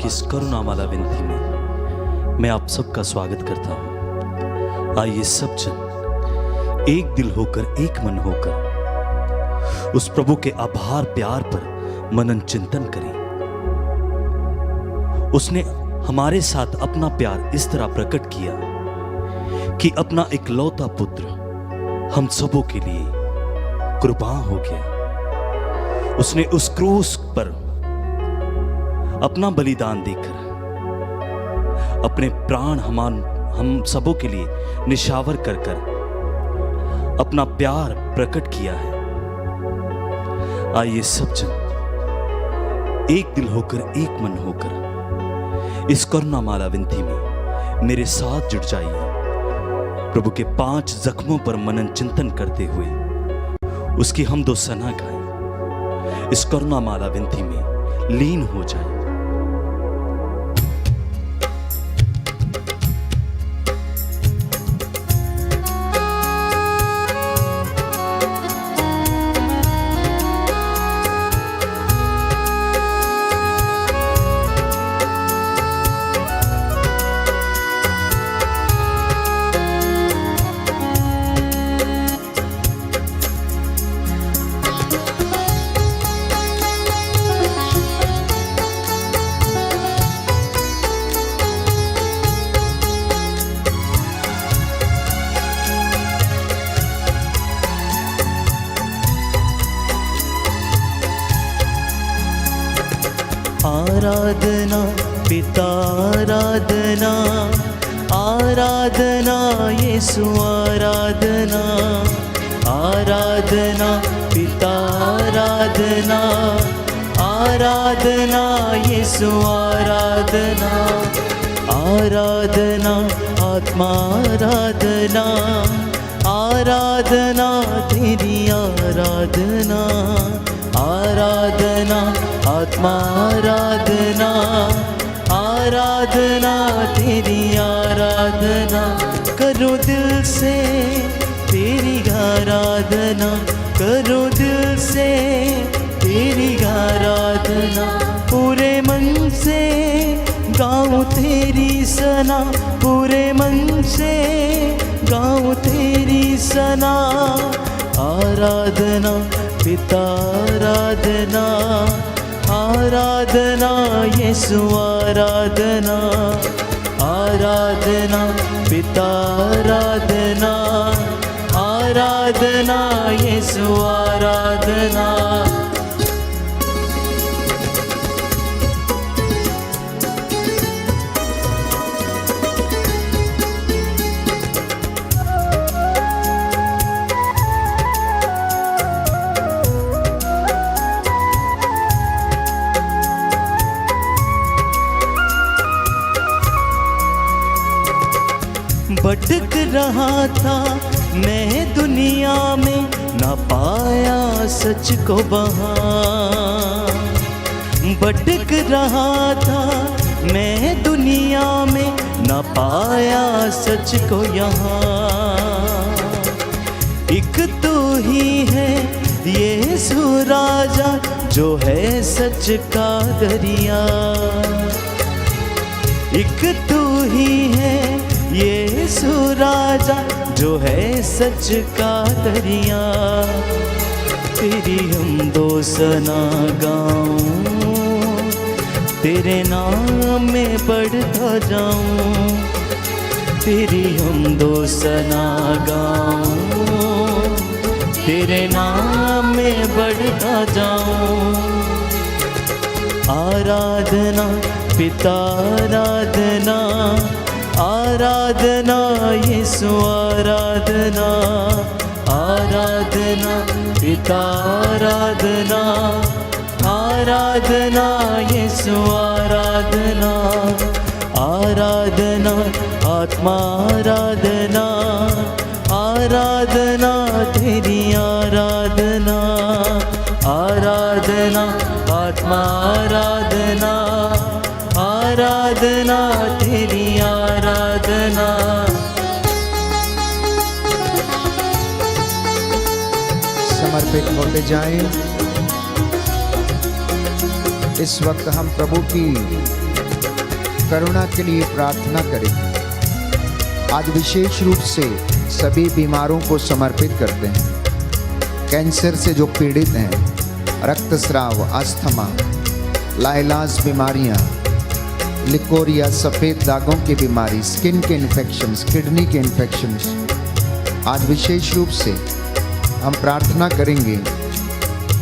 की इस करुणामाला विनती में मैं आप सबका स्वागत करता हूँ। आइए सब जन एक दिल होकर, एक मन होकर उस प्रभु के आभार प्यार पर मनन चिंतन करें। उसने हमारे साथ अपना प्यार इस तरह प्रकट किया कि अपना इकलौता पुत्र हम सबों के लिए कुर्बान हो गया। उसने उस क्रूस पर अपना बलिदान देकर अपने प्राण हम सबों के लिए निशावर कर कर अपना प्यार प्रकट किया है। आइए सब जन एक दिल होकर, एक मन होकर इस करुणामाला विनती में मेरे साथ जुड़ जाइए। प्रभु के 5 जख्मों पर मनन चिंतन करते हुए उसकी हमदो सना गाएं। इस करुणामाला विनती में लीन हो जाए। आराधना पिता आराधना, आराधना यीशु आराधना, आराधना पिता आराधना, आराधना यीशु आराधना, आराधना आत्मा आराधना, आराधना तेरी आराधना, आराधना आत्मा आराधना, आराधना तेरी आराधना। करो दिल से तेरी आराधना, करो दिल से तेरी आराधना। पूरे मन से गाऊं तेरी सना, पूरे मन से गाऊं तेरी सना। आराधना पिता आराधना, आराधना यीशु आराधना, आराधना पिता आराधना, आराधना यीशु आराधना। भटक रहा था मैं दुनिया में, ना पाया सच को वहाँ। भटक रहा था मैं दुनिया में, ना पाया सच को यहाँ। एक तो ही है यीशु राजा, जो है सच का दरिया। एक तो ही है यीशु राजा, जो है सच का दरिया। तेरी हम दो सना गाऊं, तेरे नाम में बढ़ता जाऊं। तेरी हम दो सना गाऊं, तेरे नाम में बढ़ता जाऊं। आराधना पिता आराधना, आराधना यीशु आराधना, आराधना पिता आराधना, आराधना यीशु आराधना, आराधना आत्मा आराधना, आराधना तेरी आराधना, आराधना आत्मा आराधना, आराधना तेरी आराधना। समर्पित होते जाएं। इस वक्त हम प्रभु की करुणा के लिए प्रार्थना करेंगे। आज विशेष रूप से सभी बीमारों को समर्पित करते हैं। कैंसर से जो पीड़ित हैं, रक्तस्राव, अस्थमा, लाइलाज बीमारियां, लिकोरिया, सफ़ेद दागों की बीमारी, स्किन के इन्फेक्शंस, किडनी के इन्फेक्शंस, आज विशेष रूप से हम प्रार्थना करेंगे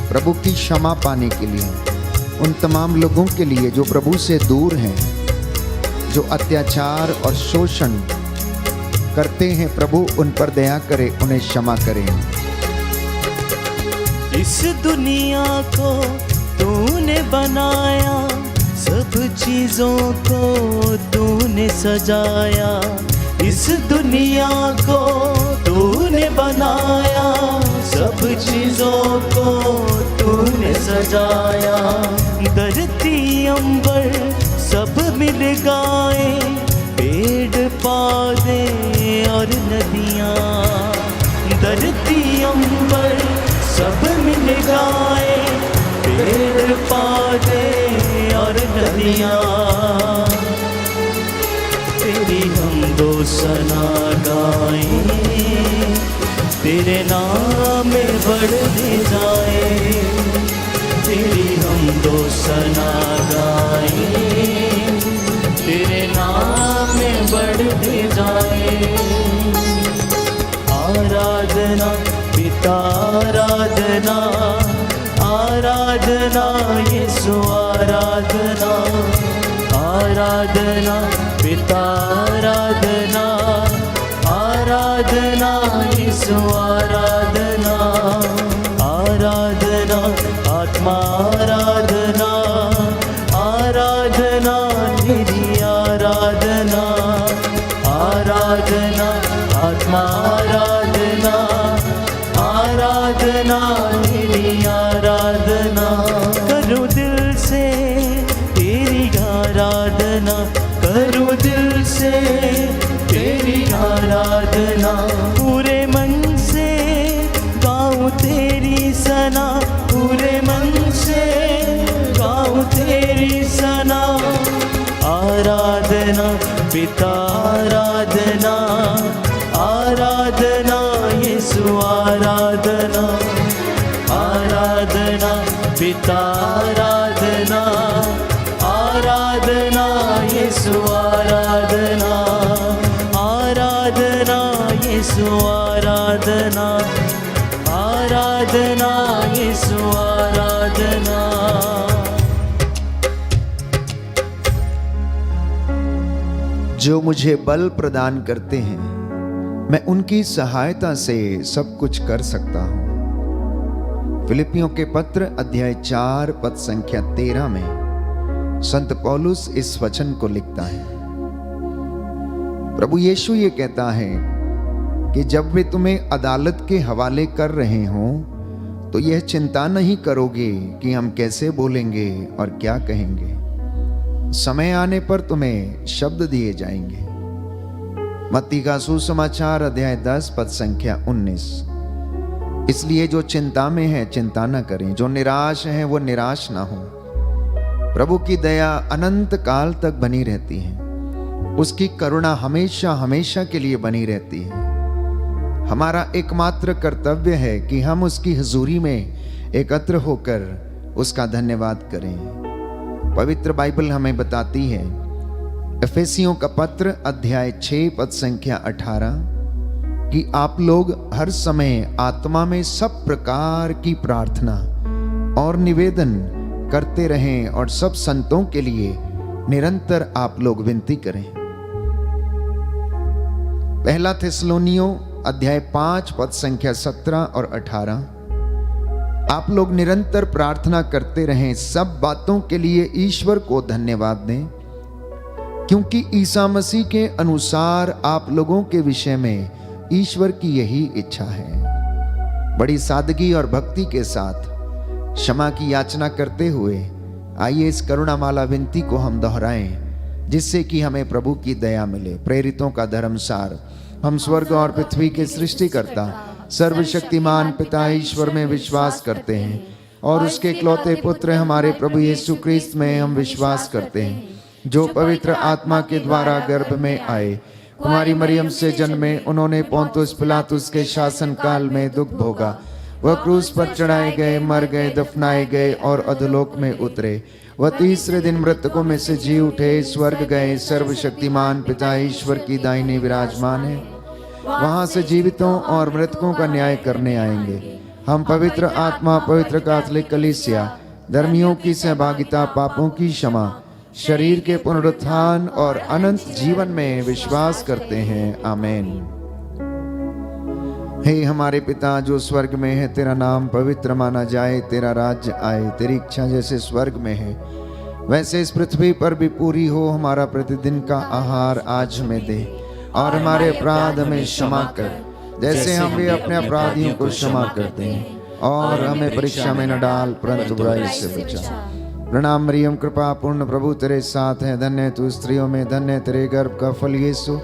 प्रभु की क्षमा पाने के लिए। उन तमाम लोगों के लिए जो प्रभु से दूर हैं, जो अत्याचार और शोषण करते हैं, प्रभु उन पर दया करे, उन्हें क्षमा करें। इस दुनिया को तूने बनाया, सब चीजों को तूने सजाया। इस दुनिया को तूने बनाया, सब चीजों को तूने सजाया। धरती अंबर सब मिल गाए, पेड़ पौधे और नदियाँ। धरती अंबर सब मिल गाए, पेड़ पौधे और नदियाँ। तेरी हम दो सना गाएं, तेरे नाम में बढ़ते जाए। तेरी हम दो सना गाएं, तेरे नाम में बढ़ते जाए। आराधना पिता, आराधना, आराधना यीशु, आराधना, आराधना पिता, आराधना, आराधना यीशु, आराधना, आराधना आत्मा, आराधना, आराधना तेरी आराधना, आराधना आत्मा, आराधना, आराधना तेरी आराधना। करूँ दिल से तेरी आराधना, करूँ दिल से तेरी आराधना। पूरे मन से गाऊँ तेरी सना, पूरे मन से गाऊँ तेरी सना। आराधना पिता, आराधना, आराधना यीशु, आराधना, आराधना पिता, आराधना, आराधना यीशु, आराधना, आराधना यीशु, आराधना, आराधना यीशु, आराधना। जो मुझे बल प्रदान करते हैं, मैं उनकी सहायता से सब कुछ कर सकता हूं। फिलिपियों के पत्र अध्याय 4 पद संख्या 13 में संत पौलुस इस वचन को लिखता है। प्रभु यीशु ये कहता है कि जब वे तुम्हें अदालत के हवाले कर रहे हों, तो यह चिंता नहीं करोगे कि हम कैसे बोलेंगे और क्या कहेंगे। समय आने पर तुम्हें शब्द दिए जाएंगे। मत्ती का सुसमाचार अध्याय 10 पद संख्या 19। इसलिए जो चिंता में है चिंता न करें, जो निराश है वो निराश ना हो। प्रभु की दया अनंत काल तक बनी रहती है, उसकी करुणा हमेशा हमेशा के लिए बनी रहती है। हमारा एकमात्र कर्तव्य है कि हम उसकी हुजूरी में एकत्र होकर उसका धन्यवाद करें। पवित्र बाइबल हमें बताती है, एफेसियों का पत्र अध्याय 6 पद संख्या 18, कि आप लोग हर समय आत्मा में सब प्रकार की प्रार्थना और निवेदन करते रहें और सब संतों के लिए निरंतर आप लोग विनती करें। पहला थिस्सलुनीयों अध्याय 5 पद संख्या 17 और 18, आप लोग निरंतर प्रार्थना करते रहें, सब बातों के लिए ईश्वर को धन्यवाद दें, क्योंकि ईसा मसीह के अनुसार आप लोगों के विषय में ईश्वर की यही इच्छा है। बड़ी सादगी और भक्ति के साथ क्षमा की याचना करते हुए आइए इस करुणामाला विनती को हम दोहराएं, जिससे कि हमें प्रभु की दया मिले। प्रेरितों का धर्मसार। हम स्वर्ग और पृथ्वी के सृष्टिकर्ता सर्वशक्तिमान पिता ईश्वर में विश्वास करते हैं और उसके इकलौते पुत्र हमारे प्रभु यीशु क्रिस्त में हम विश्वास करते हैं जो पवित्र आत्मा के द्वारा गर्भ में आए, कुमारी मरियम से जन्मे, उन्होंने पोंतुस पिलातुस के शासन काल में दुख भोगा, वह क्रूस पर चढ़ाए गए, मर गए, दफनाए गए और अधोलोक में उतरे। वह तीसरे दिन मृतकों में से जी उठे, स्वर्ग गए, सर्वशक्तिमान पिता ईश्वर की दाहिने विराजमान है। वहां से जीवितों और मृतकों का न्याय करने आएंगे। हम पवित्र आत्मा, पवित्र कैथोलिक कलीसिया, धर्मियों की सहभागिता, पापों की क्षमा, शरीर के पुनरुत्थान और अनंत जीवन में विश्वास करते हैं। आमीन। हे हमारे पिता जो स्वर्ग में है, तेरा नाम पवित्र माना जाए, तेरा राज्य आए, तेरी इच्छा जैसे स्वर्ग में है वैसे इस पृथ्वी पर भी पूरी हो। हमारा प्रतिदिन का आहार आज हमें दे, और हमारे अपराध हमें क्षमा कर, जैसे हम भी अपने अपराधियों को क्षमा करते हैं, और हमें परीक्षा में न डाल, परंतु बुराई से बचा। प्रणाम मरियम, कृपा पूर्ण, प्रभु तेरे साथ है, धन्य तू स्त्रियों में, धन्य तेरे गर्भ का फल यीशु।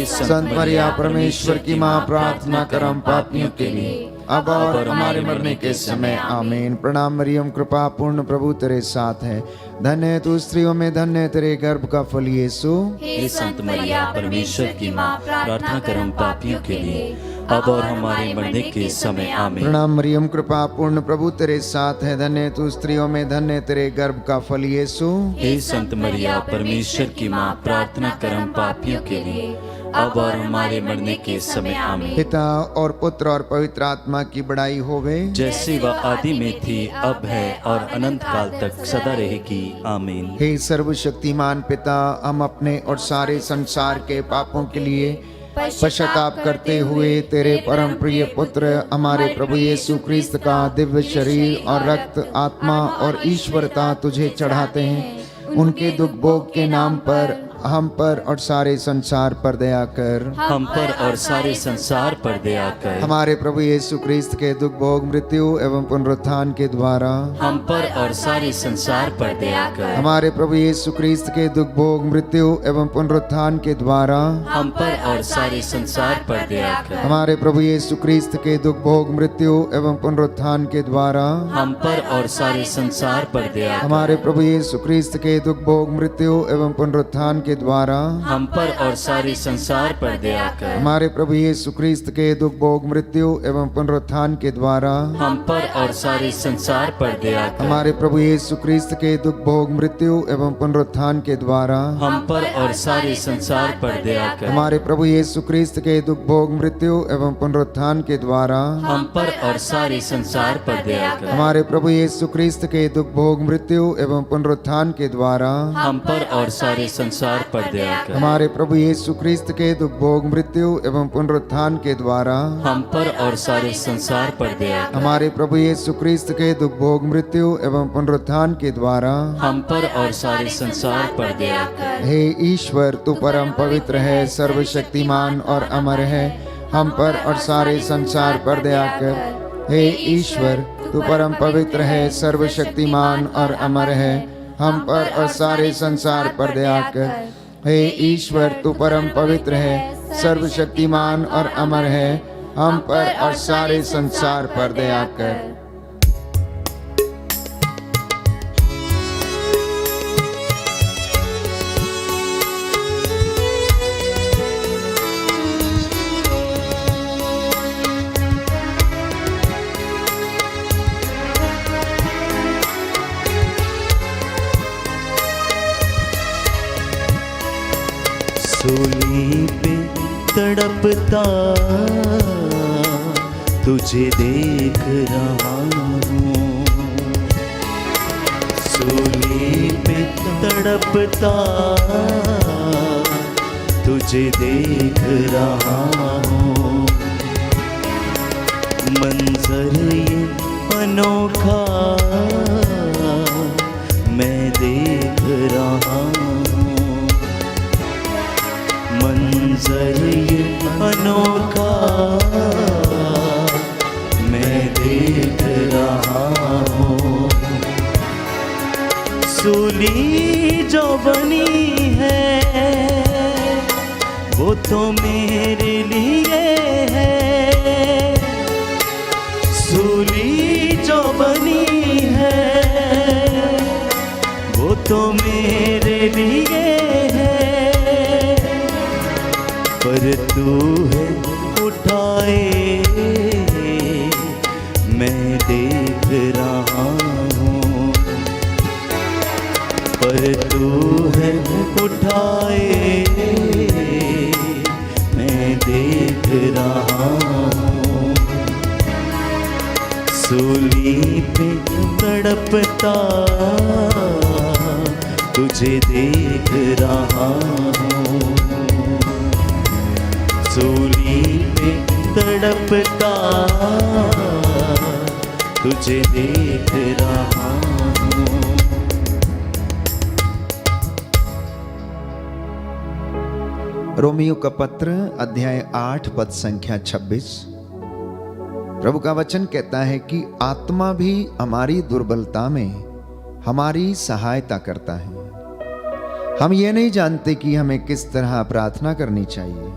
संत मरिया परमेश्वर की माँ, प्रार्थना कर हम पापियों के लिए, अब और हमारे मरने के समय। आमीन। प्रणाम मरियम, कृपा पूर्ण, प्रभु तेरे साथ है, धन्य तू स्त्रियों में, धन्य तेरे गर्भ का फल यीशु। हे संत मरिया परमेश्वर की माँ, प्रार्थना कर हम पापियों के लिए, अब और हमारे मरने के समय। आमीन। प्रणाम मरियम, कृपा पूर्ण, प्रभु तेरे साथ है, धन्य तू स्त्रियों में, धन्य तेरे गर्भ का फल यीशु। हे संत मरिया परमेश्वर की माँ, प्रार्थना कर हम पापियों के लिए, अब और हमारे मरने के समय। आमीन। पिता और पुत्र और पवित्र आत्मा की बड़ाई होवे, जैसे वह आदि में थी, अब है और अनंत काल तक सदा रहेगी। आमीन। हे सर्वशक्तिमान पिता, हम अपने और सारे संसार के पापों के लिए पश्चाताप करते हुए तेरे परम प्रिय पुत्र हमारे प्रभु यीशु क्रिस्त का दिव्य शरीर और रक्त, आत्मा और ईश्वरता तुझे चढ़ाते हैं। उनके दुख भोग के नाम पर हम पर और सारे संसार पर दया कर। हम पर और सारे संसार पर दया कर। हमारे प्रभु यीशु क्रिस्त के दुख भोग, मृत्यु एवं पुनरुत्थान के द्वारा हम पर और सारे संसार पर दया कर। हमारे प्रभु यीशु क्रिस्त के दुख भोग, मृत्यु एवं पुनरुत्थान के द्वारा हम पर और सारे संसार पर दया कर। हमारे प्रभु यीशु क्रिस्त के दुख भोग, मृत्यु एवं पुनरुत्थान के द्वारा हम पर और सारे संसार पर दया कर। हमारे प्रभु यीशु क्रिस्त के दुख भोग, मृत्यु एवं पुनरुत्थान के द्वारा हम पर और सारे संसार पर दया कर। हमारे प्रभु यीशु क्रिस्त के दुख भोग, मृत्यु एवं पुनरुत्थान के द्वारा हम पर और सारे संसार पर दया कर। हमारे प्रभु यीशु क्रिस्त के दुख भोग, मृत्यु एवं पुनरुत्थान के द्वारा हम पर और सारे संसार पर दया कर। हमारे प्रभु यीशु क्रिस्त के दुख भोग, मृत्यु एवं पुनरुत्थान के द्वारा हम पर और सारे संसार पर दया कर। हमारे प्रभु यीशु क्रिस्त के दुख भोग, मृत्यु एवं पुनरुत्थान के द्वारा हम पर और सारे संसार पर दया कर। हमारे प्रभु यीशु क्रिस्त के दुख भोग, मृत्यु एवं पुनरुत्थान के द्वारा हम पर और सारे संसार पर दया कर। हमारे प्रभु यीशु क्रिस्त के दुख भोग, मृत्यु एवं पुनरुत्थान के द्वारा हम पर और सारे संसार पर दया कर। हे ईश्वर, तू परम पवित्र है, सर्वशक्तिमान और अमर है, हम पर और सारे संसार पर दया कर। हे ईश्वर, तू परम पवित्र है, सर्वशक्तिमान और अमर है, हम पर और सारे संसार पर दया कर। हे ईश्वर, तू परम पवित्र है, सर्वशक्तिमान और अमर है, हम पर और सारे संसार पर दया कर। सूली पे तड़पता तुझे देख रहा हूँ, सूली पे तड़पता तुझे देख रहा हूँ। मंजर ये अनोखा मैं देख रहा हूँ, मंजर ये अनोखा मैं देख रहा हूँ। सूली जो बनी है वो तो मेरे लिए है, सूली जो बनी है वो तो मेरे लिए पर तू है उठाए मैं देख रहा हूँ, पर तू है उठाए मैं देख रहा हूँ। सूली पे तड़पता तुझे देख रहा हूँ, सूली पे तड़पता तुझे देख रहा हूँ। रोमियो का पत्र अध्याय 8 पद संख्या 26। प्रभु का वचन कहता है कि आत्मा भी हमारी दुर्बलता में हमारी सहायता करता है। हम ये नहीं जानते कि हमें किस तरह प्रार्थना करनी चाहिए,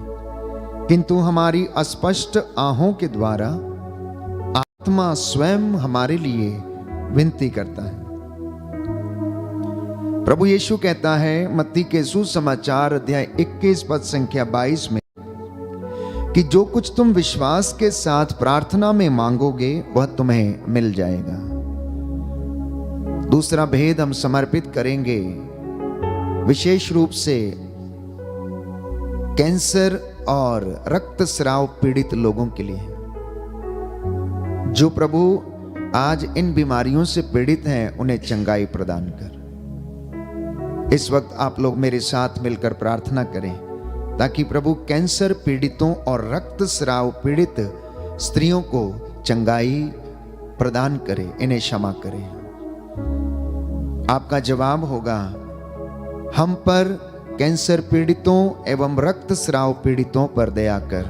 किंतु हमारी अस्पष्ट आहों के द्वारा आत्मा स्वयं हमारे लिए विनती करता है। प्रभु यीशु कहता है मत्ती के सुसमाचार अध्याय 21 पद संख्या 22 में कि जो कुछ तुम विश्वास के साथ प्रार्थना में मांगोगे वह तुम्हें मिल जाएगा। दूसरा भेद हम समर्पित करेंगे विशेष रूप से कैंसर और रक्तस्राव पीड़ित लोगों के लिए, जो प्रभु आज इन बीमारियों से पीड़ित हैं उन्हें चंगाई प्रदान कर। इस वक्त आप लोग मेरे साथ मिलकर प्रार्थना करें ताकि प्रभु कैंसर पीड़ितों और रक्तस्राव पीड़ित स्त्रियों को चंगाई प्रदान करे, इन्हें क्षमा करे। आपका जवाब होगा, हम पर कैंसर पीड़ितों एवं रक्तस्राव पीड़ितों पर दया कर।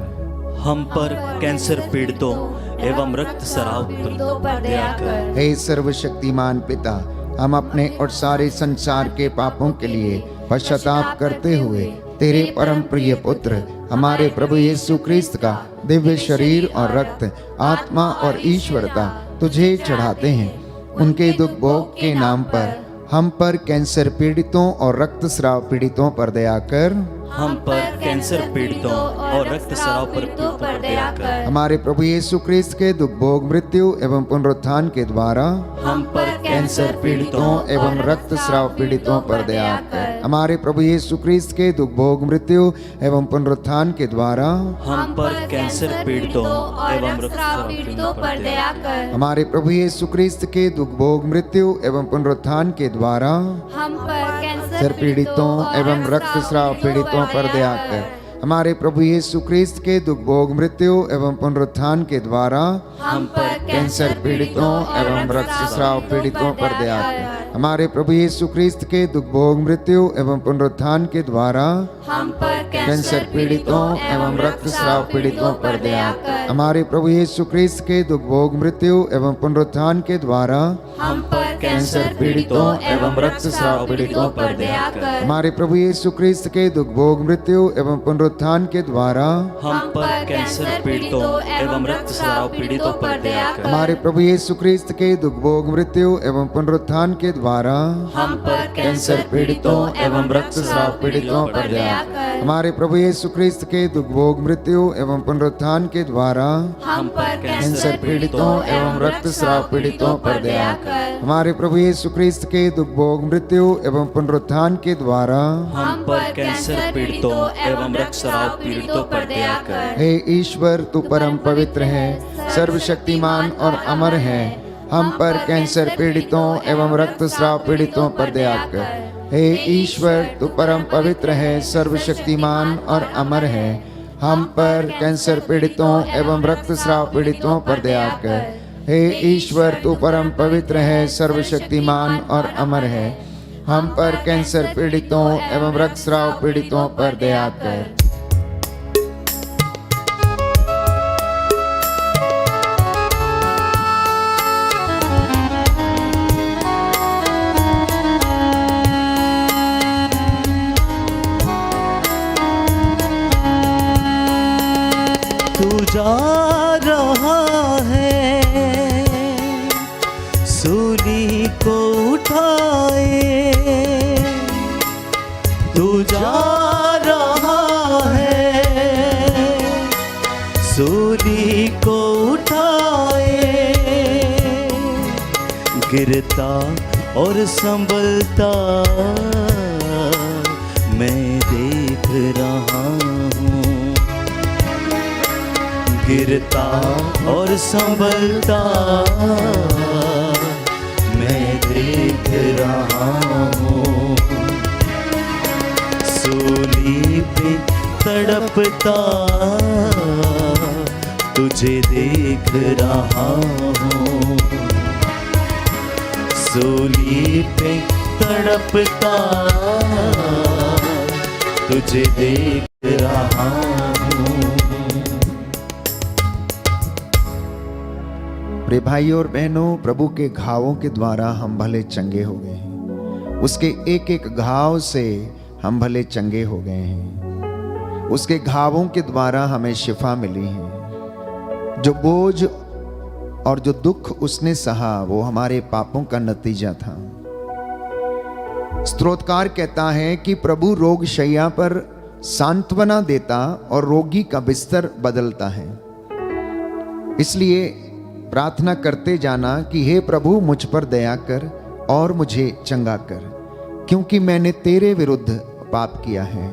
हम पर कैंसर पीड़ितों एवं रक्तस्राव पीड़ितों पर दया कर। हे सर्वशक्तिमान पिता, हम अपने और सारे संसार के पापों के लिए पश्चाताप करते हुए तेरे परम प्रिय पुत्र हमारे प्रभु यीशु क्रिस्त का दिव्य शरीर और रक्त, आत्मा और ईश्वरता तुझे चढ़ाते हैं। उनके दुख भोग के नाम पर हम पर कैंसर पीड़ितों और रक्तस्राव पीड़ितों पर दया कर। हम पर कैंसर पीड़ितों और रक्तस्राव पीड़ितों पर दया कर। हमारे प्रभु यीशु क्रिस्त के दुख भोग मृत्यु एवं पुनरुत्थान के द्वारा हम पर कैंसर पीड़ितों एवं रक्तस्राव पीड़ितों पर दया कर। हमारे प्रभु यीशु क्रिस्त के दुख भोग मृत्यु एवं पुनरुत्थान के द्वारा हम पर कैंसर पीड़ितों एवं रक्तस्राव पीड़ितों पर दया कर। हमारे प्रभु यीशु क्रिस्त के दुख भोग मृत्यु एवं पुनरुत्थान के द्वारा हम पर कैंसर पीड़ितों एवं रक्तस्राव पीड़ितों पर दया कर। हमारे प्रभु यीशु क्रिस्त के दुख भोग मृत्यु एवं पुनरुत्थान के द्वारा हम पर कैंसर पीड़ितों एवं रक्तस्राव पीड़ितों पर दया कर। हमारे प्रभु यीशु क्रिस्त के दुख भोग मृत्यु एवं पुनरुत्थान के द्वारा हम पर कैंसर पीड़ितों एवं रक्तस्राव पीड़ितों पर दया कर। हमारे प्रभु यीशु क्रिस्त के दुख भोग मृत्यु एवं पुनरुत्थान के द्वारा हम पर कैंसर पीड़ितों एवं रक्तस्राव पीड़ितों पर दया कर। हमारे प्रभु यीशु क्रिस्त के दुख भोग मृत्यु एवं पुनरुत्थान के द्वारा हम पर कैंसर पीड़ितों एवं रक्तस्राव पीड़ितों पर दया कर। हमारे प्रभु यीशु क्रिस्त के दुख भोग मृत्यु एवं पुनरुत्थान के द्वारा हम पर कैंसर पीड़ितों एवं रक्तस्राव पीड़ितों पर दया कर। हमारे प्रभु यीशु क्रिस्त के दुख भोग मृत्यु एवं पुनरुत्थान के द्वारा हम पर कैंसर पीड़ितों एवं रक्तस्राव पीड़ितों पर दया कर। हमारे प्रभु यीशु क्रिस्त के दुख भोग मृत्यु एवं पुनरुत्थान के द्वारा हम पर कैंसर पीड़ितों एवं रक्तस्राव पीड़ितों पर दया कर। हे ईश्वर, तू परम पवित्र है, सर्वशक्तिमान और अमर है। हम पर कैंसर पीड़ितों एवं रक्तस्राव पीड़ितों पर दया कर। हे ईश्वर, तू परम पवित्र है, सर्वशक्तिमान और अमर है। हम पर कैंसर पीड़ितों एवं रक्तस्राव पीड़ितों पर दया कर। हे ईश्वर, तू परम पवित्र है, सर्वशक्तिमान और अमर है। हम पर कैंसर पीड़ितों एवं रक्तस्राव पीड़ितों पर दया कर। तू जा रहा है सूली को उठाए, तू जा रहा है सूली को उठाए, गिरता और संभलता मैं देख रहा हूँ, गिरता और संभलता मैं देख रहा हूँ, सूली पे तड़पता तुझे देख रहा हूँ, सूली पे तड़पता तुझे देख रहा हूँ। प्रिय भाइयों और बहनों, प्रभु के घावों के द्वारा हम भले चंगे हो गए हैं। उसके एक एक घाव से हम भले चंगे हो गए हैं। उसके घावों के द्वारा हमें शिफा मिली है। जो बोझ और जो दुख उसने सहा वो हमारे पापों का नतीजा था। स्तोत्रकार कहता है कि प्रभु रोग शैया पर सांत्वना देता और रोगी का बिस्तर बदलता है। इसलिए प्रार्थना करते जाना कि हे प्रभु मुझ पर दया कर और मुझे चंगा कर, क्योंकि मैंने तेरे विरुद्ध पाप किया है।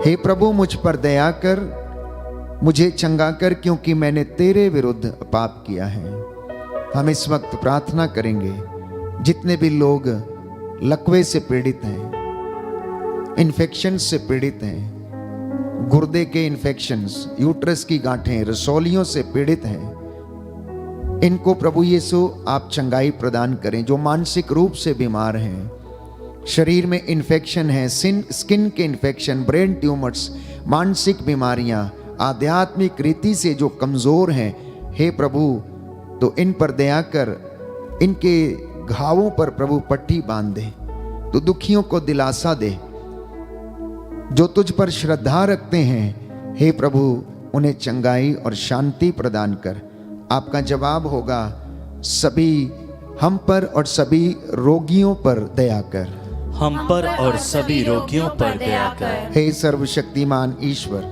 हे प्रभु मुझ पर दया कर, मुझे चंगा कर, क्योंकि मैंने तेरे विरुद्ध पाप किया है। हम इस वक्त प्रार्थना करेंगे जितने भी लोग लकवे से पीड़ित हैं, इन्फेक्शन से पीड़ित हैं, गुर्दे के इन्फेक्शंस, यूट्रस की गांठें, रसौलियों से पीड़ित हैं, इनको प्रभु यीशु आप चंगाई प्रदान करें। जो मानसिक रूप से बीमार हैं, शरीर में इन्फेक्शन है, स्किन के इन्फेक्शन, ब्रेन ट्यूमर्स, मानसिक बीमारियां, आध्यात्मिक रीति से जो कमजोर हैं, हे प्रभु तो इन पर दया कर, इनके घावों पर प्रभु पट्टी बांध दे, तो दुखियों को दिलासा दे। जो तुझ पर श्रद्धा रखते हैं, हे प्रभु उन्हें चंगाई और शांति प्रदान कर। आपका जवाब होगा, सभी हम पर और सभी रोगियों पर दया कर, हम पर और सभी रोगियों पर दया कर। हे सर्वशक्तिमान ईश्वर,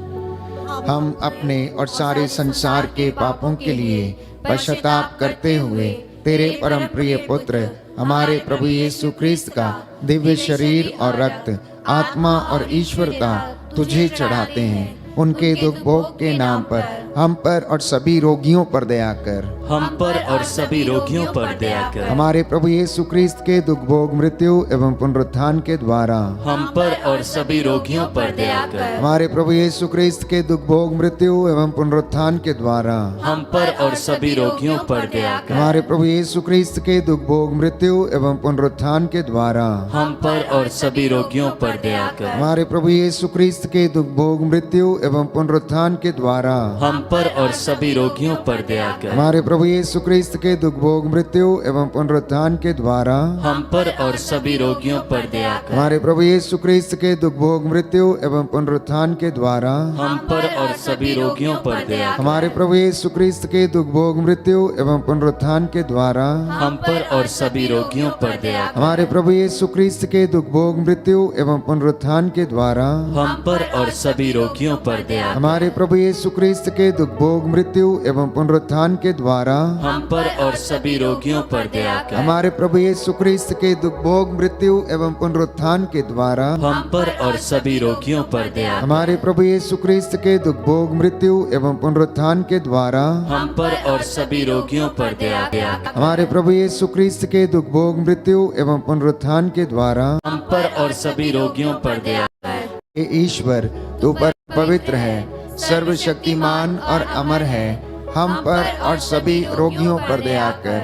हम अपने और सारे संसार के पापों के लिए पश्चाताप करते हुए तेरे परम प्रिय पुत्र हमारे प्रभु यीशु ख्रीस्त का दिव्य शरीर और रक्त, आत्मा और ईश्वरता तुझे चढ़ाते हैं। उनके दुख भोग के नाम पर हम पर और सभी रोगियों पर दया कर, हम पर और सभी रोगियों पर दया कर। हमारे प्रभु यीशु ख्रीस्त के दुख भोग, मृत्यु एवं पुनरुत्थान के द्वारा हम पर और सभी रोगियों पर दया कर। हमारे प्रभु यीशु ख्रीस्त के दुख भोग, मृत्यु एवं पुनरुत्थान के द्वारा हम पर और सभी रोगियों पर दया कर। हमारे प्रभु यीशु ख्रीस्त के दुख भोग, मृत्यु एवं पुनरुत्थान के द्वारा हम पर और सभी रोगियों पर दया कर। हमारे प्रभु यीशु ख्रीस्त के दुख भोग, मृत्यु एवं पुनरुत्थान के द्वारा हम पर और सभी रोगियों पर दया कर। हमारे प्रभु यीशु ख्रीस्त के दुख भोग, मृत्यु एवं पुनरुत्थान के द्वारा हम पर और सभी रोगियों पर दया कर। हमारे प्रभु यीशु ख्रीस्त के दुख भोग, मृत्यु एवं पुनरुत्थान के द्वारा हम पर और सभी रोगियों पर दया कर। हमारे प्रभु यीशु ख्रीस्त के दुख भोग, मृत्यु एवं पुनरुत्थान के द्वारा हम पर और सभी रोगियों पर दया कर। हमारे प्रभु यीशु ख्रीस्त के दुख भोग, मृत्यु एवं पुनरुत्थान के द्वारा हम पर और सभी रोगियों पर दया कर। हमारे प्रभु यीशु ख्रीस्त के दुख भोग, मृत्यु एवं पुनरुत्थान के द्वारा हम पर और सभी रोगियों पर दया कर। हमारे प्रभु यीशु ख्रीस्त के दुख भोग, मृत्यु एवं पुनरुत्थान के द्वारा हम पर और सभी रोगियों पर दया कर। हमारे प्रभु यीशु ख्रीस्त के दुख भोग, मृत्यु एवं पुनरुत्थान के द्वारा हम पर और सभी रोगियों पर दया कर। हमारे प्रभु यीशु ख्रीस्त के दुख भोग, मृत्यु एवं पुनरुत्थान के द्वारा हम पर और सभी रोगियों पर दया कर। हे ईश्वर तू पर पवित्र है, सर्वशक्तिमान और अमर है, हम पर और सभी रोगियों पर दया कर।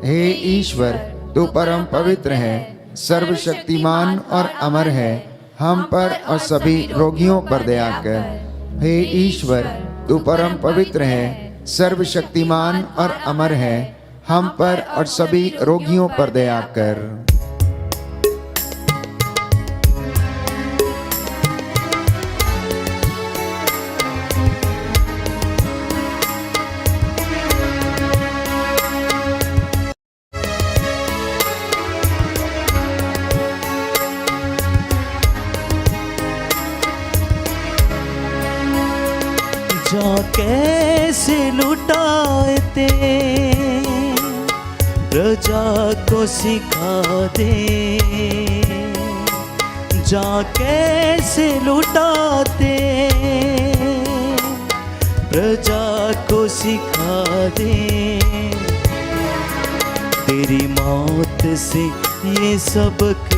हे ईश्वर तू परम पवित्र है, सर्वशक्तिमान और अमर है, हम पर और सभी रोगियों पर दया कर। हे ईश्वर तू परम पवित्र है, सर्वशक्तिमान और अमर है, हम पर और सभी रोगियों पर दया कर। कैसे लुटाते प्रजा को सिखा दे, जा कैसे लुटाते प्रजा को सिखा दे। तेरी मौत से ये सबक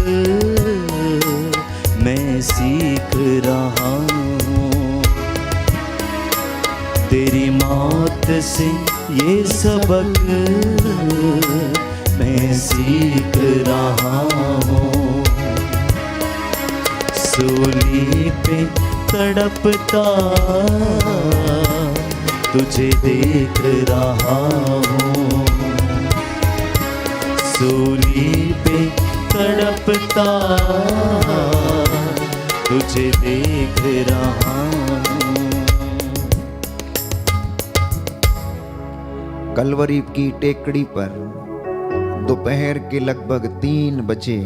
मैं सीख रहा हूँ, तेरी मौत से ये सबक मैं सीख रहा हूँ। सूली पे तड़पता तुझे देख रहा हूँ, सूली पे तड़पता तुझे देख रहा हूँ। कलवरी की टेकड़ी पर दोपहर के लगभग 3 बजे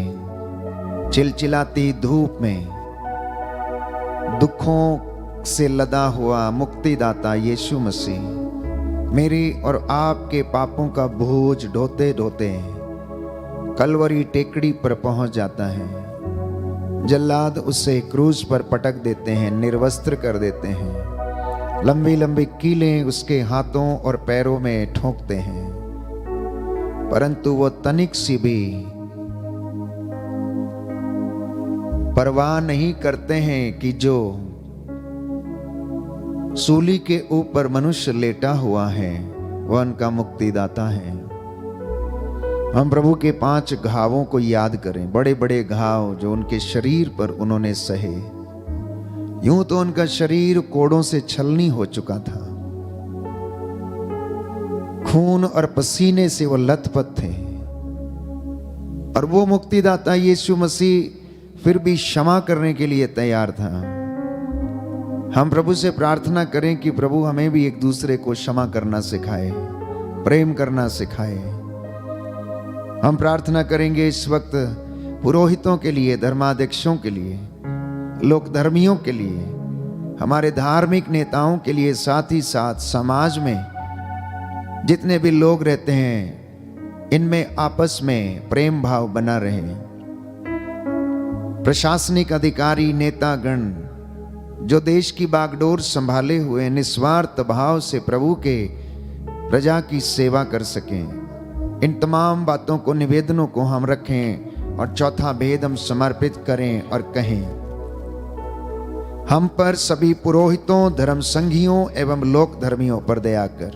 चिलचिलाती धूप में दुखों से लदा हुआ मुक्तिदाता यीशु मसीह मेरी और आपके पापों का बोझ ढोते ढोते कलवरी टेकड़ी पर पहुंच जाता है। जल्लाद उसे क्रूज पर पटक देते हैं, निर्वस्त्र कर देते हैं, लंबी लंबी कीलें उसके हाथों और पैरों में ठोंकते हैं, परंतु वो तनिक सी भी परवाह नहीं करते हैं कि जो सूली के ऊपर मनुष्य लेटा हुआ है वह उनका मुक्तिदाता है। हम प्रभु के 5 घावों को याद करें, बड़े बड़े घाव जो उनके शरीर पर उन्होंने सहे। यूं तो उनका शरीर कोड़ों से छलनी हो चुका था, खून और पसीने से वो लथपथ थे, और वो मुक्तिदाता यीशु मसीह फिर भी क्षमा करने के लिए तैयार था। हम प्रभु से प्रार्थना करें कि प्रभु हमें भी एक दूसरे को क्षमा करना सिखाए, प्रेम करना सिखाए। हम प्रार्थना करेंगे इस वक्त पुरोहितों के लिए, धर्माध्यक्षों के लिए, लोक धर्मियों के लिए, हमारे धार्मिक नेताओं के लिए, साथ ही साथ समाज में जितने भी लोग रहते हैं इनमें आपस में प्रेम भाव बना रहे। प्रशासनिक अधिकारी, नेतागण जो देश की बागडोर संभाले हुए निस्वार्थ भाव से प्रभु के प्रजा की सेवा कर सकें, इन तमाम बातों को, निवेदनों को हम रखें और चौथा भेद हम समर्पित करें और कहें, हम पर सभी पुरोहितों, धर्म संघियों एवं लोक धर्मियों पर दया कर।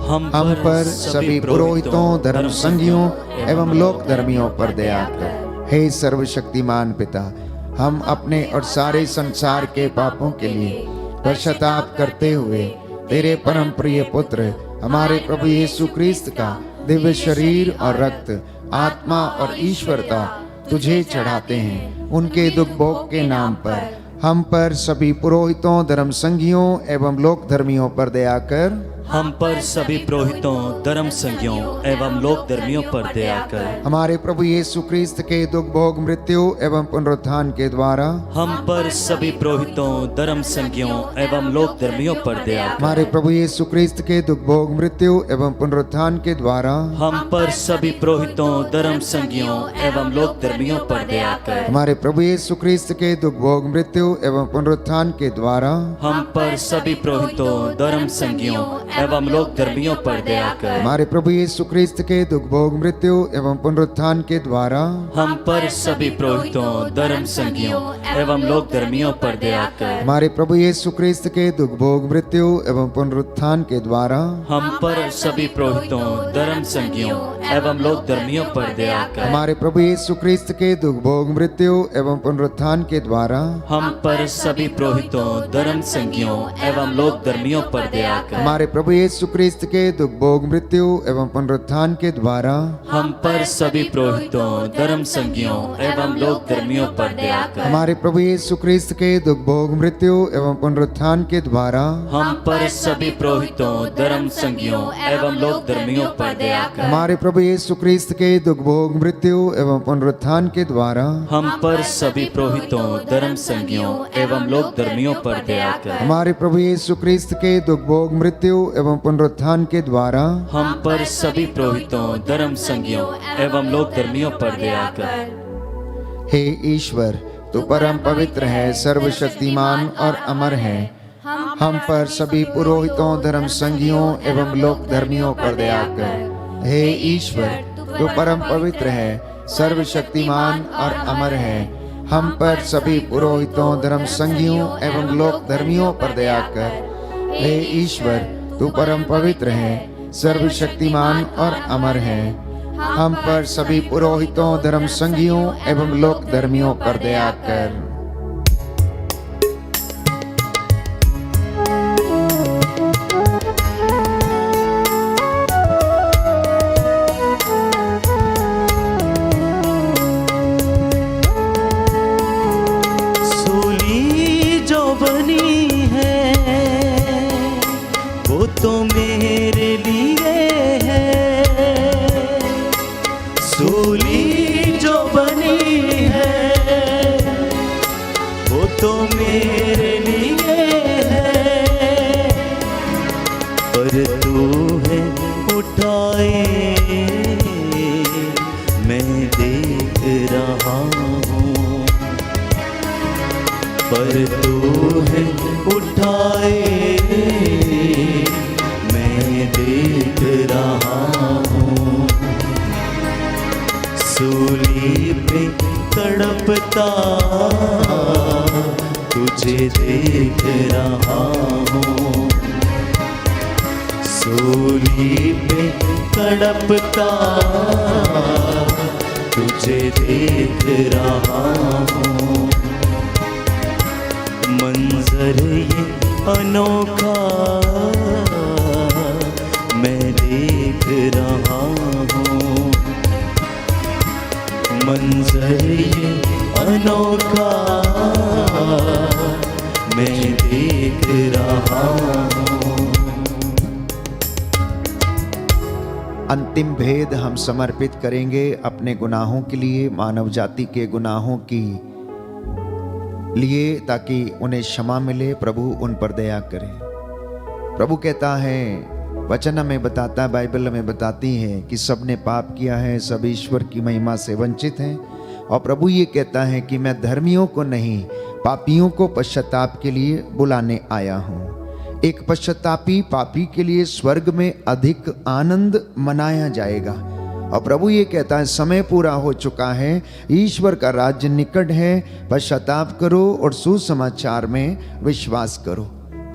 हम पर सभी पुरोहितों, धर्म संघियों एवं लोक धर्मियों पर दया कर। हे सर्वशक्तिमान पिता, हम अपने और सारे संसार के पापों के लिए पश्चाताप करते हुए तेरे परम प्रिय पुत्र हमारे प्रभु यीशु क्रिस्त का दिव्य शरीर और रक्त, आत्मा और ईश्वरता तुझे चढ़ाते हैं। उनके दुख भोग के नाम पर हम पर सभी पुरोहितों, धर्म संघियों एवं लोक धर्मियों पर दया कर। हम पर सभी पुरोहितों, धर्म संघियों एवं लोक धर्मियों पर दया कर। हमारे प्रभु यीशु क्रिस्त के दुख भोग, मृत्यु एवं पुनरुत्थान के द्वारा हम पर सभी पुरोहितों, धर्म संघियों एवं लोक धर्मियों पर दया कर। हमारे प्रभु यीशु क्रिस्त के दुख भोग, मृत्यु एवं पुनरुत्थान के द्वारा हम पर सभी पुरोहितों, धर्म संघियों एवं लोक धर्मियों पर दया कर। हमारे प्रभु यीशु क्रिस्त के दुख भोग, मृत्यु एवं पुनरुत्थान के द्वारा हम पर सभी पुरोहितों, धर्म संघियों एवं लोक धर्मियों पर दया कर। हमारे प्रभु यीशु क्रिस्त के दुख भोग, मृत्यु एवं पुनरुत्थान के द्वारा हम पर सभी पुरोहितों, धर्म संघियों एवं लोक धर्मियों पर दया कर। हमारे प्रभु यीशु क्रिस्त के दुख भोग, मृत्यु एवं पुनरुत्थान के द्वारा हम पर सभी पुरोहितों, धर्म संघियों एवं लोक धर्मियों पर दया कर। हमारे प्रभु यीशु क्रिस्त के दुख भोग, मृत्यु एवं पुनरुत्थान के द्वारा हम पर सभी पुरोहितों, धर्म संघियों एवं लोक धर्मियों पर दया कर। हमारे प्रभु प्रभु यीशु क्रिस्त के दुख भोग मृत्यु एवं पुनरुत्थान के द्वारा हम पर सभी पुरोहितों, धर्म संज्ञों एवं लोक धर्मियों पर दया कर। हमारे प्रभु यीशु क्रिस्त के दुख भोग मृत्यु एवं पुनरुत्थान के द्वारा हम पर सभी पुरोहितों, धर्म संज्ञों एवं लोक धर्मियों पर दया कर। हमारे प्रभु यीशु क्रिस्त के दुख भोग मृत्यु एवं पुनरुत्थान के द्वारा हम पर सभी पुरोहितों, धर्म संज्ञों एवं लोक धर्मियों पर दया कर। हमारे प्रभु यीशु क्रिस्त के दुख भोग मृत्यु एवं पुनरुत्थान के द्वारा हम पर सभी पुरोहितों, धर्म संज्ञों एवं लोक धर्मियों पर दया कर। हे ईश्वर, तू परम पवित्र है, सर्वशक्तिमान और अमर है। हम पर सभी पुरोहितों, धर्म संज्ञों एवं लोक धर्मियों पर दया कर। हे ईश्वर, तू परम पवित्र है, सर्वशक्तिमान और अमर है। हम पर सभी पुरोहितों, धर्म संज्ञों एवं लोक धर्मियों पर दया कर। हे ईश्वर, तू परम पवित्र है, सर्वशक्तिमान और अमर है। हम पर सभी पुरोहितों, धर्म संज्ञों एवं लोक धर्मियों पर दया कर। सूली जो बनी है वो तो मेरे लिए है। सूली जो बनी है वो तो मेरे लिए है। पर तू है उठाए मैं देख रहा हूँ, पर तू है उठाए मैं देख रहा हूँ। सूली पे तड़पता तुझे देख रहा हूँ। सूली पे तड़पता तुझे देख रहा हूँ। मंजर ये अनोखा मैं देख रहा हूँ। मंजर ये अनोखा मैं देख रहा हूँ। अंतिम भेद हम समर्पित करेंगे अपने गुनाहों के लिए, मानव जाति के गुनाहों की लिए, ताकि उन्हें क्षमा मिले, प्रभु उन पर दया करे। प्रभु कहता है, वचन हमें बताता है, बाइबल हमें बताती है कि सब ने पाप किया है, सब ईश्वर की महिमा से वंचित हैं। और प्रभु ये कहता है कि मैं धर्मियों को नहीं, पापियों को पश्चाताप के लिए बुलाने आया हूँ। एक पश्चातापी पापी के लिए स्वर्ग में अधिक आनंद मनाया जाएगा। और प्रभु ये कहता है, समय पूरा हो चुका है, ईश्वर का राज्य निकट है। पश्चाताप करो और सुसमाचार में विश्वास करो।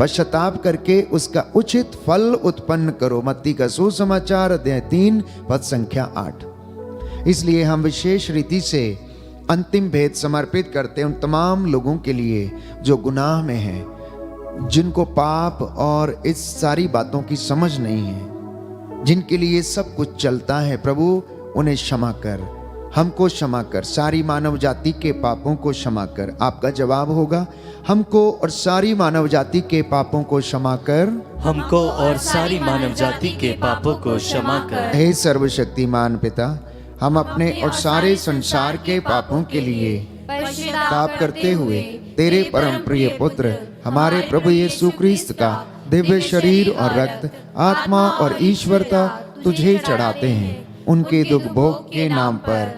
पश्चाताप करके उसका उचित फल उत्पन्न करो। मत्ती का सुसमाचार अध्याय 3 पद संख्या 8। इसलिए हम विशेष रीति से अंतिम भेद समर्पित करते हैं उन तमाम लोगों के लिए जो गुनाह में हैं, जिनको पाप और इस सारी बातों की समझ नहीं है, जिनके लिए सब कुछ चलता है। प्रभु उन्हें क्षमा कर, हमको क्षमा कर, सारी मानव जाति के पापों को क्षमा कर। आपका जवाब होगा, हमको और सारी मानव जाति के पापों को क्षमा कर। हमको और सारी मानव जाति के पापों को क्षमा कर। हे सर्वशक्तिमान पिता, हम अपने और सारे संसार के पापों के लिए ताप करते हुए तेरे परम प्रिय पुत्र हमारे प्रभु यीशु क्रिस्त का दिव्य शरीर और रक्त, आत्मा और ईश्वरता तुझे चढ़ाते हैं। उनके दुख भोग के नाम पर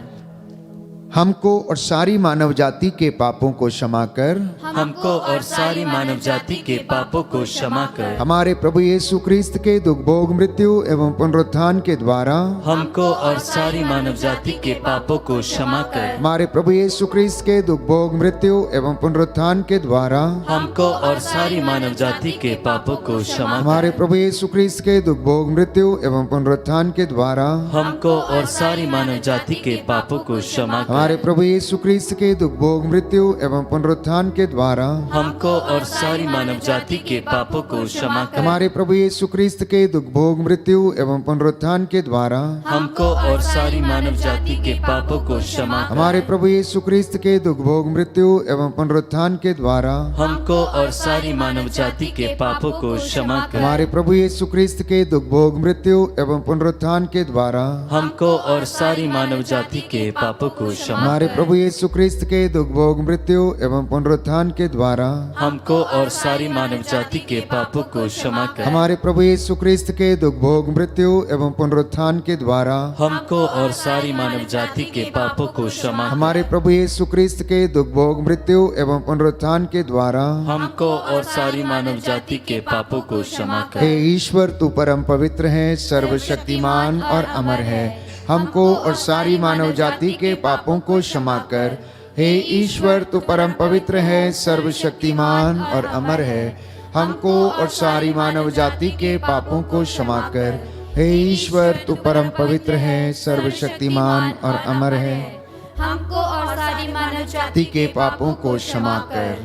हमको और सारी मानव जाति के पापों को क्षमा कर। हमको और सारी मानव जाति के पापों को क्षमा कर। हमारे प्रभु यीशु क्रिस्त के दुख भोग मृत्यु एवं पुनरुत्थान के द्वारा हमको और सारी मानव जाति के पापों को क्षमा कर। हमारे प्रभु यीशु क्रिस्त के दुख भोग मृत्यु एवं पुनरुत्थान के द्वारा हमको और सारी मानव जाति के पापों को क्षमा कर। हमारे प्रभु यीशु क्रिस्त के दुख भोग मृत्यु एवं पुनरुत्थान के द्वारा हमको और सारी मानव जाति के पापों को क्षमा कर। हमारे प्रभु यीशु क्रिस्त के दुख भोग मृत्यु एवं पुनरुत्थान के द्वारा हमको और सारी मानव जाति के पापों को क्षमा कर। हमारे प्रभु यीशु क्रिस्त के दुख भोग मृत्यु एवं पुनरुत्थान के द्वारा हमको और सारी मानव जाति के पापों को क्षमा कर। हमारे प्रभु यीशु क्रिस्त के दुख भोग मृत्यु एवं पुनरुत्थान के द्वारा हमको और सारी मानव जाति के पापों को क्षमा कर। हमारे प्रभु यीशु क्रिस्त के दुख भोग मृत्यु एवं पुनरुत्थान के द्वारा हमको और सारी मानव जाति के पापों को क्षमा हमारे प्रभु यीशु क्रिस्त के दुख भोग मृत्यु एवं पुनरुत्थान के द्वारा हमको और सारी मानव जाति के पापों को क्षमा कर। हमारे प्रभु यीशु क्रिस्त के दुख भोग मृत्यु एवं पुनरुत्थान के द्वारा हमको और सारी मानव जाति के पापों को क्षमा कर। हमारे प्रभु यीशु क्रिस्त के दुख भोग मृत्यु एवं पुनरुत्थान के द्वारा हमको और सारी मानव जाति के पापों को क्षमा कर। हे ईश्वर, तू परम पवित्र है, सर्वशक्तिमान और अमर है। हमको और सारी मानव जाति के पापों को क्षमा कर। हे ईश्वर, तू परम पवित्र है, सर्वशक्तिमान और अमर है। हमको और सारी मानव जाति के पापों को क्षमा कर। हे ईश्वर, तू परम पवित्र है, सर्वशक्तिमान और अमर है। हमको और सारी मानव जाति जाति के पापों को क्षमा कर।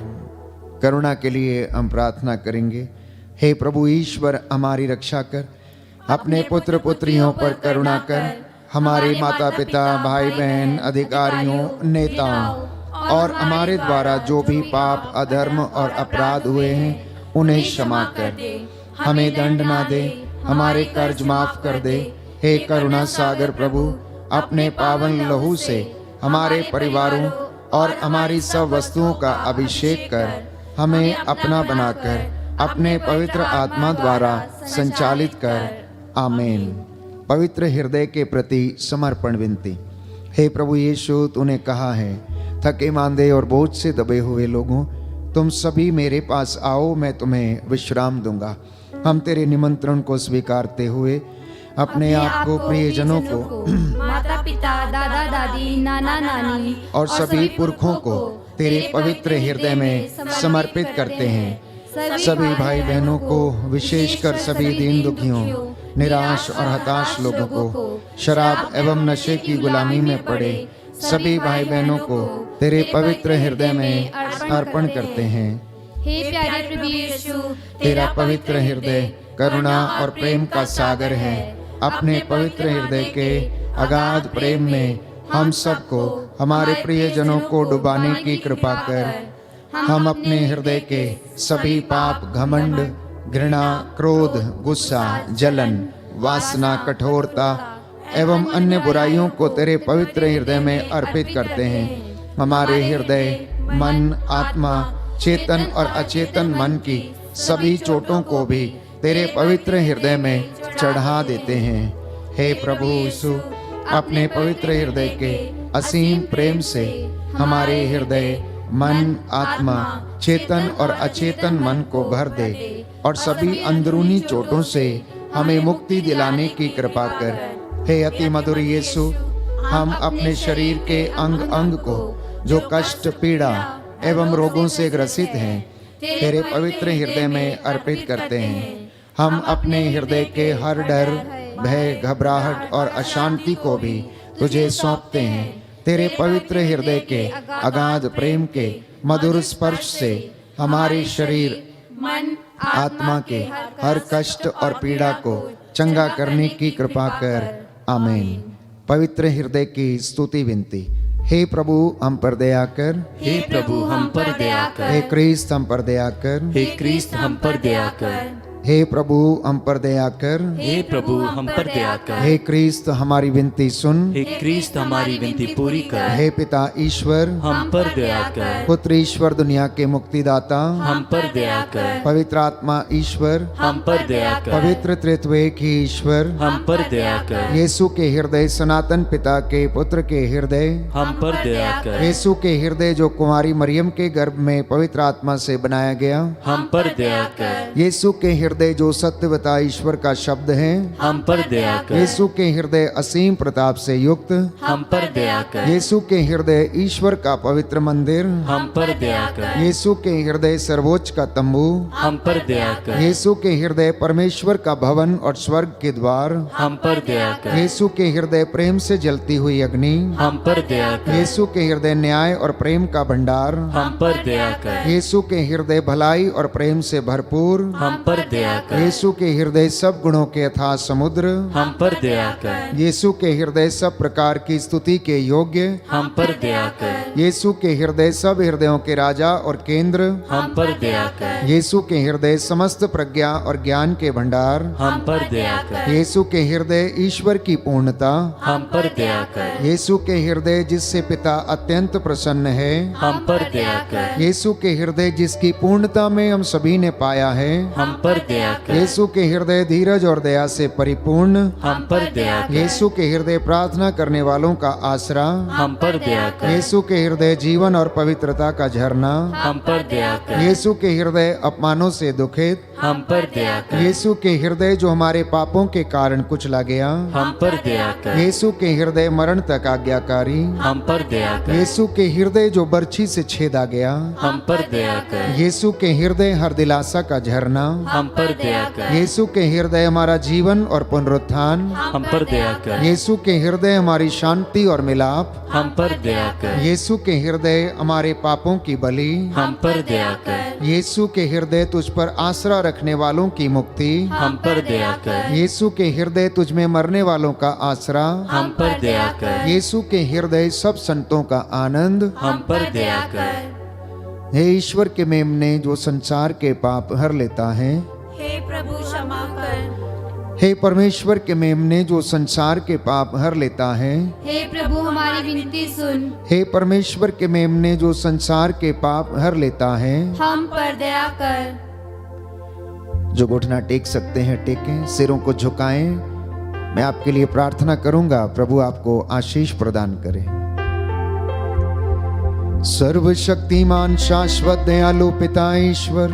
करुणा के लिए हम प्रार्थना करेंगे। हे प्रभु ईश्वर, हमारी रक्षा कर, अपने पुत्र पुत्रियों पर करुणा कर। हमारे माता पिता, भाई बहन, अधिकारियों, नेताओं और हमारे द्वारा जो भी पाप, अधर्म और अपराध हुए हैं उन्हें क्षमा कर। हमें दंड ना दे, हमारे कर्ज माफ कर दे। हे करुणा सागर प्रभु, अपने पावन लहू से हमारे परिवारों और हमारी सब वस्तुओं का अभिषेक कर। हमें अपना बनाकर अपने पवित्र आत्मा द्वारा संचालित कर। आमीन। पवित्र हृदय के प्रति समर्पण विनती। हे प्रभु यीशु, तूने कहा है, थके मांदे और बोझ से दबे हुए लोगों, तुम सभी मेरे पास आओ, मैं तुम्हें विश्राम दूंगा। हम तेरे निमंत्रण को स्वीकारते हुए अपने आप को, प्रियजनों को, माता पिता, दादा दादी, नाना नानी और सभी पुरखों को तेरे पवित्र हृदय में समर्पित करते हैं। सभी भाई बहनों को, विशेषकर सभी दीन दुखियों, निराश और हताश लोगों को, शराब एवं नशे की गुलामी में पड़े सभी भाई बहनों को तेरे पवित्र हृदय में अर्पण करते हैं। हे प्यारे प्रभु यीशु, तेरा पवित्र हृदय करुणा और प्रेम का सागर है। अपने पवित्र हृदय के अगाध प्रेम में हम सबको, हमारे प्रियजनों को डुबाने की कृपा कर। हम अपने हृदय के सभी पाप, घमंड, घृणा, क्रोध, गुस्सा, जलन, वासना, कठोरता एवं अन्य बुराइयों को तेरे पवित्र हृदय में अर्पित करते हैं। हमारे हृदय, मन, आत्मा, चेतन और अचेतन मन की सभी चोटों को भी तेरे पवित्र हृदय में चढ़ा देते हैं। हे प्रभु यीशु, अपने पवित्र हृदय के असीम प्रेम से हमारे हृदय, मन, आत्मा, चेतन और अचेतन मन को भर दे और सभी अंदरूनी चोटों से हमें मुक्ति दिलाने की कृपा कर। हे अति मधुर यीशु, हम अपने शरीर के अंग अंग को जो कष्ट, पीड़ा एवं रोगों से ग्रसित हैं तेरे पवित्र हृदय में अर्पित करते हैं। हम अपने हृदय के हर डर, भय, घबराहट और अशांति को भी तुझे सौंपते हैं। तेरे पवित्र हृदय के अगाध प्रेम के मधुर स्पर्श से हमारे शरीर, मन, आत्मा के हर कष्ट और पीड़ा को चंगा करने की कृपा कर। आमीन। पवित्र हृदय की स्तुति विनती। हे प्रभु, हम पर दया कर। हे प्रभु, हम पर दया कर। हे क्रिस्त, हम पर दया कर। हे क्रिस्त, हम पर दया कर। हे प्रभु, हम पर दया कर। हे प्रभु, हम पर दया कर। हे क्रिस्त, हमारी विनती सुन। हे क्रिस्त, हमारी विनती पूरी कर। हे पिता ईश्वर, हम पर दया कर। पुत्र ईश्वर, दुनिया के मुक्तिदाता, हम पर दया कर। पवित्र आत्मा ईश्वर, हम पर दया कर। पवित्र त्रित्वैक ही ईश्वर, हम पर दया कर। यीशु के हृदय, सनातन पिता के पुत्र के हृदय, हम पर दया कर। यीशु के हृदय जो कुमारी मरियम के गर्भ में पवित्र आत्मा से बनाया गया, हम पर दया कर। यीशु के हृदय हृदय जो सत्यवता ईश्वर का शब्द है, हम पर दया कर। यीशु के हृदय असीम प्रताप से युक्त, हम पर दया कर। यीशु के हृदय ईश्वर का पवित्र मंदिर, हम पर दया कर। यीशु के हृदय सर्वोच्च का तंबू, हम पर दया कर। यीशु के हृदय परमेश्वर का भवन और स्वर्ग के द्वार, हम पर दया कर। यीशु के हृदय प्रेम से जलती हुई अग्नि, हम पर दया कर। यीशु के हृदय न्याय और प्रेम का भंडार, हम पर दया कर। यीशु के हृदय भलाई और प्रेम से भरपूर, हम पर दया कर। यीशु के हृदय सब गुणों के अथाह समुद्र, हम पर दया कर। यीशु के हृदय सब प्रकार की स्तुति के योग्य, हम पर दया कर। यीशु के हृदय सब हृदयों के राजा और केंद्र, हम पर दया कर। यीशु के हृदय समस्त प्रज्ञा और ज्ञान के भंडार, हम पर दया कर। यीशु के हृदय ईश्वर की पूर्णता, हम पर दया कर। यीशु के हृदय जिससे पिता अत्यंत प्रसन्न है, हम पर दया कर। यीशु के हृदय जिसकी पूर्णता में हम सभी ने पाया है, हम पर दया कर। यीशु के हृदय धीरज और दया से परिपूर्ण, हम पर दया कर। यीशु के हृदय प्रार्थना करने वालों का आसरा, हम पर दया कर। यीशु के हृदय जीवन और पवित्रता का झरना, हम पर दया कर। यीशु के हृदय अपमानों से दुखित, हम पर दया कर। यीशु के हृदय जो हमारे पापों के कारण कुचला गया, हम पर दया कर। यीशु के हृदय मरण तक आज्ञाकारी, हम पर दया कर। यीशु के हृदय जो बर्छी से छेदा गया, हम पर दया कर। यीशु के हृदय हर दिलासा का झरना, हम पर दया कर। यीशु के हृदय हमारा जीवन और पुनरुत्थान, हम पर दया कर। यीशु के हृदय हमारी शांति और मिलाप, हम पर दया कर। यीशु के हृदय हमारे पापों की बलि, हम पर दया कर। यीशु के हृदय तुझ पर आसरा रखने वालों की मुक्ति, हम पर दया कर। यीशु के हृदय तुझ में मरने वालों का आसरा, हम पर दया कर। यीशु के हृदय सब संतों का आनंद, हम पर दया कर। हे ईश्वर के मेमने जो संसार के पाप हर लेता है, हे प्रभु क्षमा कर। हे परमेश्वर के मेमने जो संसार के पाप हर लेता है, हे प्रभु हमारी विनती सुन। हे परमेश्वर के मेमने जो संसार के पाप हर लेता है, हम पर दया कर। जो घुटना टेक सकते हैं टेकें, सिरों को झुकाएं। मैं आपके लिए प्रार्थना करूंगा, प्रभु आपको आशीष प्रदान करे। सर्वशक्तिमान शाश्वत दयालु पिता ईश्वर,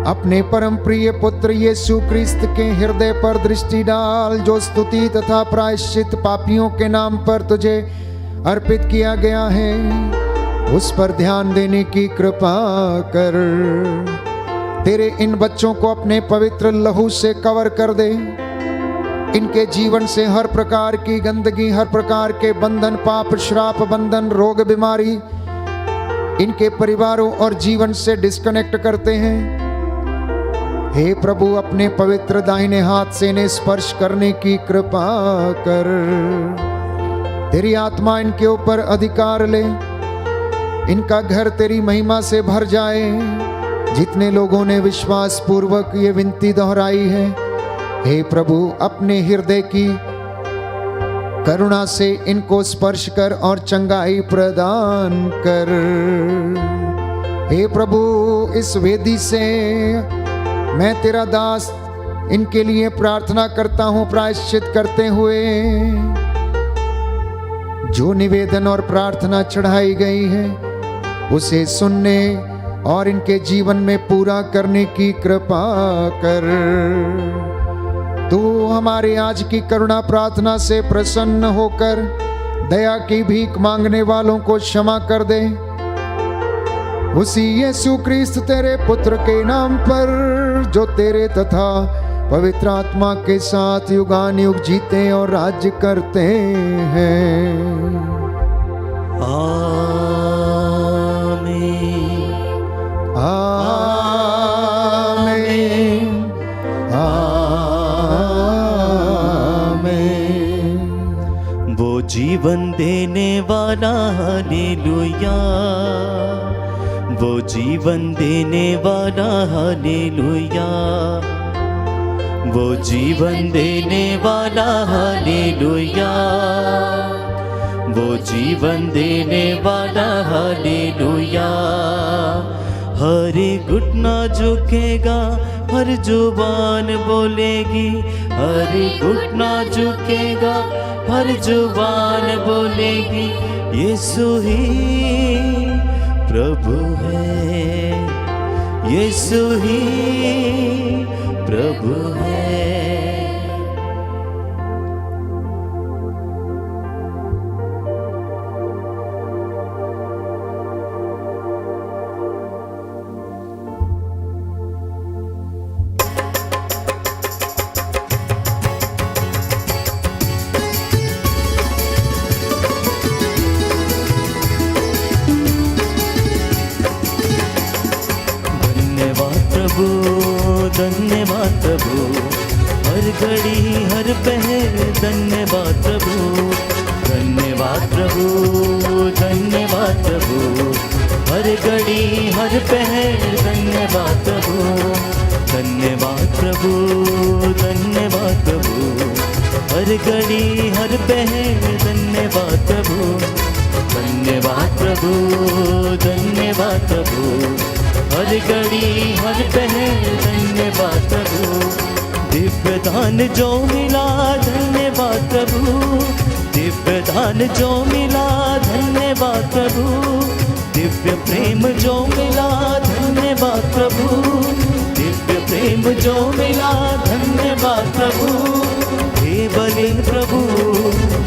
अपने परम प्रिय पुत्र यीशु क्रिस्त के हृदय पर दृष्टि डाल, जो स्तुति तथा प्रायश्चित पापियों के नाम पर तुझे अर्पित किया गया है, उस पर ध्यान देने की कृपा कर। तेरे इन बच्चों को अपने पवित्र लहू से कवर कर दे। इनके जीवन से हर प्रकार की गंदगी, हर प्रकार के बंधन, पाप, श्राप, बंधन, रोग, बीमारी इनके परिवारों और जीवन से डिस्कनेक्ट करते हैं। हे प्रभु, अपने पवित्र दाहिने हाथ से इन्हें स्पर्श करने की कृपा कर। तेरी आत्मा इनके ऊपर अधिकार ले, इनका घर तेरी महिमा से भर जाए। जितने लोगों ने विश्वास पूर्वक ये विनती दोहराई है, हे प्रभु, अपने हृदय की करुणा से इनको स्पर्श कर और चंगाई प्रदान कर। हे प्रभु, इस वेदी से मैं तेरा दास इनके लिए प्रार्थना करता हूं, प्रायश्चित करते हुए जो निवेदन और प्रार्थना चढ़ाई गई है उसे सुनने और इनके जीवन में पूरा करने की कृपा कर। तू हमारे आज की करुणा प्रार्थना से प्रसन्न होकर दया की भीख मांगने वालों को क्षमा कर दे। उसी यीशु क्रिस्त तेरे पुत्र के नाम पर, जो तेरे तथा पवित्र आत्मा के साथ युगानुयुग जीते और राज्य करते हैं। आमीन। आमीन। आमीन। वो जीवन देने वाला, हालेलुया। वो जीवन देने वाला, हालेलुया। वो जीवन देने वाला, हालेलुया। वो जीवन देने वाला, हालेलुया। हर घुटना झुकेगा, हर जुबान बोलेगी। हर घुटना झुकेगा, हर जुबान बोलेगी, यीशु ही प्रभु है। यीशु ही प्रभु है। धन्यवाद प्रभु, हर घड़ी हर पहर धन्यवाद प्रभु। धन्यवाद प्रभु, धन्यवाद प्रभु, हर घड़ी हर पहर धन्यवाद प्रभु। धन्यवाद प्रभु, धन्यवाद प्रभु, हर घड़ी हर पहर धन्यवाद प्रभु। धन्यवाद प्रभु, धन्यवाद प्रभु, हर घड़ी हर पहर धन्यवाद प्रभु। दिव्य दान जो मिला धन्यवाद प्रभु, दिव्य दान जो मिला धन्यवाद प्रभु। दिव्य प्रेम जो मिला धन्यवाद प्रभु, दिव्य प्रेम जो मिला धन्यवाद प्रभु। हे बलिन प्रभु,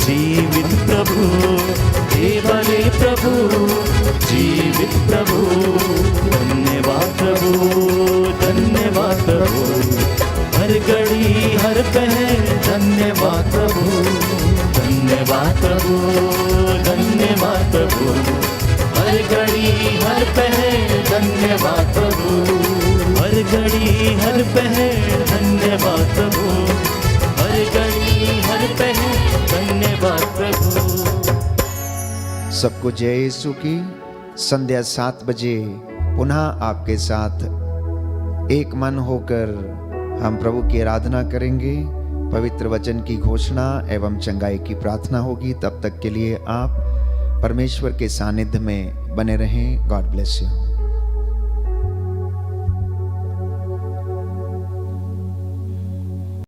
जीवित प्रभु, हे बलि प्रभु, जीवित प्रभु। धन्यवाद प्रभु, धन्यवाद प्रभु, हर घड़ी हर पहर धन्यवाद प्रभु। धन्यवाद प्रभु, धन्यवाद प्रभु, हर घड़ी हर पहर धन्यवाद प्रभु। हर घड़ी हर पहर धन्यवाद प्रभु, हर घड़ी हर पहर धन्यवाद प्रभु। सबको जय यीशु की। संध्या 7 बजे पुनः आपके साथ एक मन होकर हम प्रभु की आराधना करेंगे। पवित्र वचन की घोषणा एवं चंगाई की प्रार्थना होगी। तब तक के लिए आप परमेश्वर के सानिध्य में बने रहें। God bless you.